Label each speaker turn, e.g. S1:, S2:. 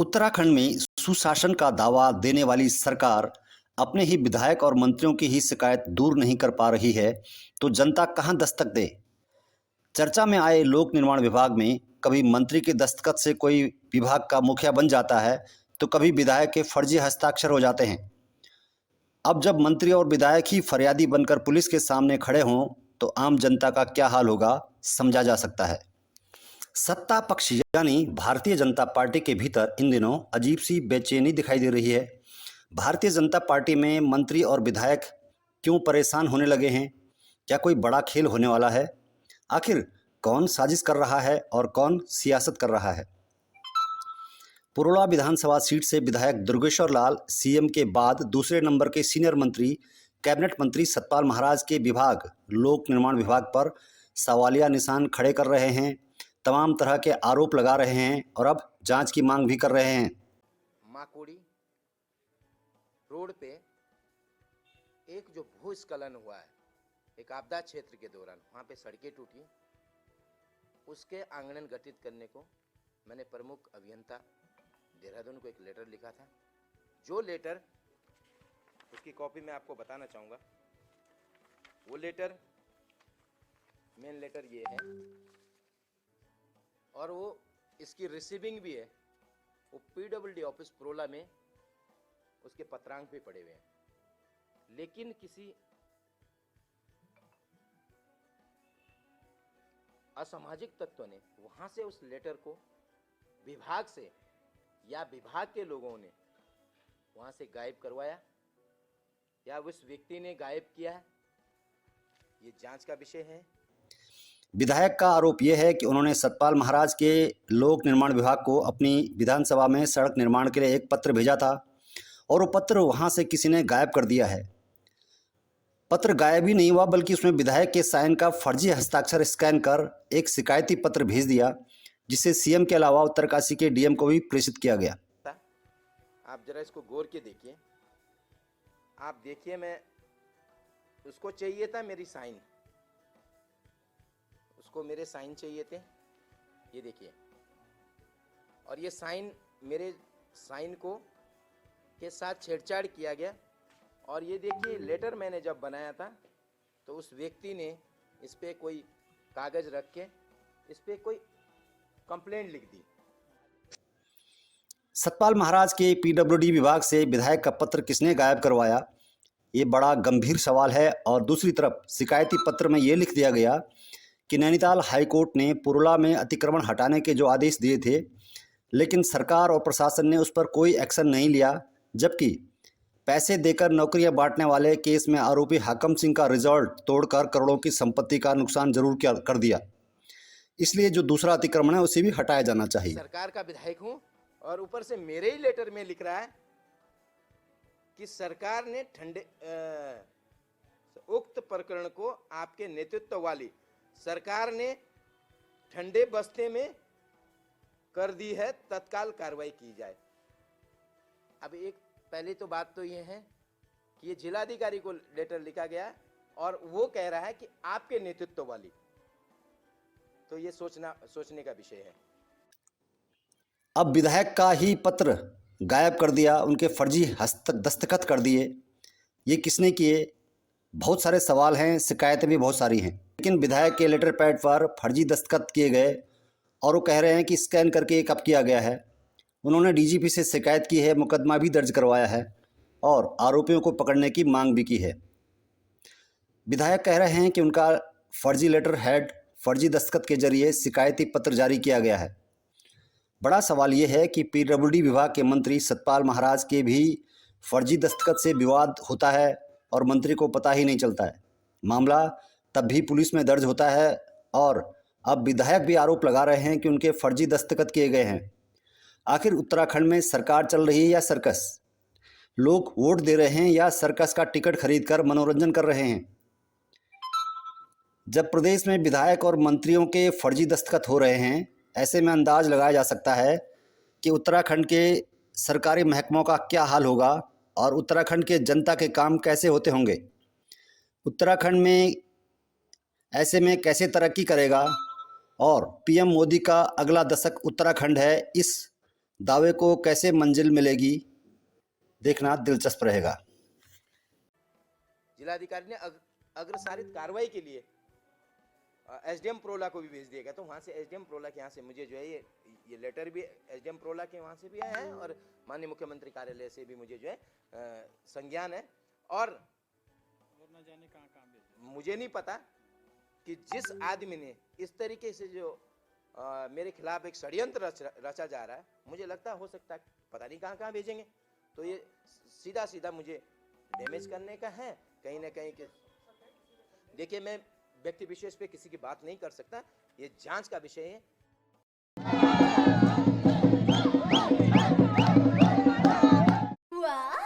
S1: उत्तराखंड में सुशासन का दावा देने वाली सरकार अपने ही विधायक और मंत्रियों की ही शिकायत दूर नहीं कर पा रही है, तो जनता कहां दस्तक दे। चर्चा में आए लोक निर्माण विभाग में कभी मंत्री के दस्तखत से कोई विभाग का मुखिया बन जाता है, तो कभी विधायक के फर्जी हस्ताक्षर हो जाते हैं। अब जब मंत्री और विधायक ही फरियादी बनकर पुलिस के सामने खड़े हों, तो आम जनता का क्या हाल होगा, समझा जा सकता है। सत्ता पक्ष यानी भारतीय जनता पार्टी के भीतर इन दिनों अजीब सी बेचैनी दिखाई दे रही है। भारतीय जनता पार्टी में मंत्री और विधायक क्यों परेशान होने लगे हैं? क्या कोई बड़ा खेल होने वाला है? आखिर कौन साजिश कर रहा है और कौन सियासत कर रहा है? पुरोला विधानसभा सीट से विधायक दुर्गेश्वर लाल सीएम के बाद दूसरे नंबर के सीनियर मंत्री कैबिनेट मंत्री सतपाल महाराज के विभाग लोक निर्माण विभाग पर सवालिया निशान खड़े कर रहे हैं, तमाम तरह के आरोप लगा रहे हैं और अब जांच की मांग भी कर रहे हैं।
S2: माकोड़ी रोड पे एक जो भूस्खलन हुआ है, एक आपदा क्षेत्र के दौरान वहाँ पे सड़कें टूटी, उसके आंगन गठित करने को मैंने प्रमुख अभियंता देहरादून को एक लेटर लिखा था। जो लेटर, उसकी कॉपी मैं आपको बताना चाहूँगा। वो लेटर, मेन लेटर ये है और वो इसकी रिसीविंग भी है। वो पीडब्ल्यूडी ऑफिस पुरोला में उसके पत्रांक भी पड़े हुए हैं, लेकिन किसी असामाजिक तत्व ने वहां से उस लेटर को विभाग से या विभाग के लोगों ने वहां से गायब करवाया या उस व्यक्ति ने गायब किया है, ये जांच का विषय है।
S1: विधायक का आरोप यह है कि उन्होंने सतपाल महाराज के लोक निर्माण विभाग को अपनी विधानसभा में सड़क निर्माण के लिए एक पत्र भेजा था और वो पत्र वहां से किसी ने गायब कर दिया है। पत्र गायब ही नहीं हुआ, बल्कि उसमें विधायक के साइन का फर्जी हस्ताक्षर स्कैन कर एक शिकायती पत्र भेज दिया, जिसे सीएम के अलावा उत्तरकाशी के डीएम को भी प्रेषित किया गया।
S2: आप जरा इसको गौर के देखिए। आप देखिए, मैं उसको चाहिए था मेरी साइन, उसको मेरे साइन चाहिए थे, ये देखिए। और ये साइन, मेरे साइन को के साथ छेड़छाड़ किया गया। और ये देखिए, लेटर मैंने जब बनाया था तो उस व्यक्ति ने इस पे कोई कागज रख के इस पे कोई कंप्लेंट लिख दी।
S1: सतपाल महाराज के पीडब्ल्यूडी विभाग से विधायक का पत्र किसने गायब करवाया, ये बड़ा गंभीर सवाल है। और दूसरी तरफ शिकायती पत्र में ये लिख दिया गया कि नैनीताल हाईकोर्ट ने पुरोला में अतिक्रमण हटाने के जो आदेश दिए थे, लेकिन सरकार और प्रशासन ने उस पर कोई एक्शन नहीं लिया, जबकि पैसे देकर नौकरियां बांटने वाले केस में आरोपी हाकम सिंह का रिजल्ट तोड़कर करोड़ों की संपत्ति का नुकसान जरूर कर दिया। इसलिए जो दूसरा अतिक्रमण है उसे भी हटाया जाना चाहिए।
S2: सरकार का विधायक हूं और ऊपर से मेरे ही लेटर में लिख रहा है कि सरकार ने उक्त प्रकरण को आपके नेतृत्व वाली सरकार ने ठंडे बस्ते में कर दी है, तत्काल कार्रवाई की जाए। अब एक पहली तो बात तो ये है कि ये जिलाधिकारी को लेटर लिखा गया है और वो कह रहा है कि आपके नेतृत्व वाली, तो ये सोचने का विषय है।
S1: अब विधायक का ही पत्र गायब कर दिया, उनके फर्जी दस्तखत कर दिए, ये किसने किए? बहुत सारे सवाल हैं, शिकायतें भी बहुत सारी हैं, लेकिन विधायक के लेटर पैड पर फर्जी दस्तखत किए गए और वो कह रहे हैं कि स्कैन करके कब किया गया है। उन्होंने डीजीपी से शिकायत की है, मुकदमा भी दर्ज करवाया है और आरोपियों को पकड़ने की मांग भी की है। विधायक कह रहे हैं कि उनका फर्जी लेटर हेड फर्जी दस्तखत के जरिए शिकायती पत्र जारी किया गया है। बड़ा सवाल ये है कि पीडब्ल्यूडी विभाग के मंत्री सतपाल महाराज के भी फर्जी दस्तखत से विवाद होता है और मंत्री को पता ही नहीं चलता है। मामला तब भी पुलिस में दर्ज होता है और अब विधायक भी आरोप लगा रहे हैं कि उनके फर्जी दस्तखत किए गए हैं। आखिर उत्तराखंड में सरकार चल रही है या सर्कस? लोग वोट दे रहे हैं या सर्कस का टिकट खरीदकर मनोरंजन कर रहे हैं? जब प्रदेश में विधायक और मंत्रियों के फर्जी दस्तखत हो रहे हैं, ऐसे में अंदाज लगाया जा सकता है कि उत्तराखंड के सरकारी महकमों का क्या हाल होगा और उत्तराखंड के जनता के काम कैसे होते होंगे। उत्तराखंड में ऐसे में कैसे तरक्की करेगा और पीएम मोदी का अगला दशक उत्तराखंड है, इस दावे को कैसे मंजिल मिलेगी, देखना दिलचस्प रहेगा।
S2: जिलाधिकारी ने अग्रसारित कार्रवाई के लिए एसडीएम प्रोला को भी भेज दिया गया, तो वहाँ से एसडीएम प्रोला के यहाँ से मुझे जो है ये लेटर भी एसडीएम प्रोला के वहाँ से भी आया है और माननीय मुख्यमंत्री कार्यालय से भी मुझे जो है संज्ञान है। और
S3: न जाने कहाँ भेजा,
S2: मुझे नहीं पता कि जिस आदमी ने इस तरीके से जो मेरे खिलाफ एक षड्यंत्र रचा जा रहा है, मुझे लगता हो सकता है पता नहीं कहाँ कहाँ भेजेंगे। तो ये सीधा सीधा मुझे डैमेज करने का है कहीं ना कहीं के। देखिए, मैं व्यक्ति विशेष पे किसी की बात नहीं कर सकता, ये जांच का विषय है।
S4: वाह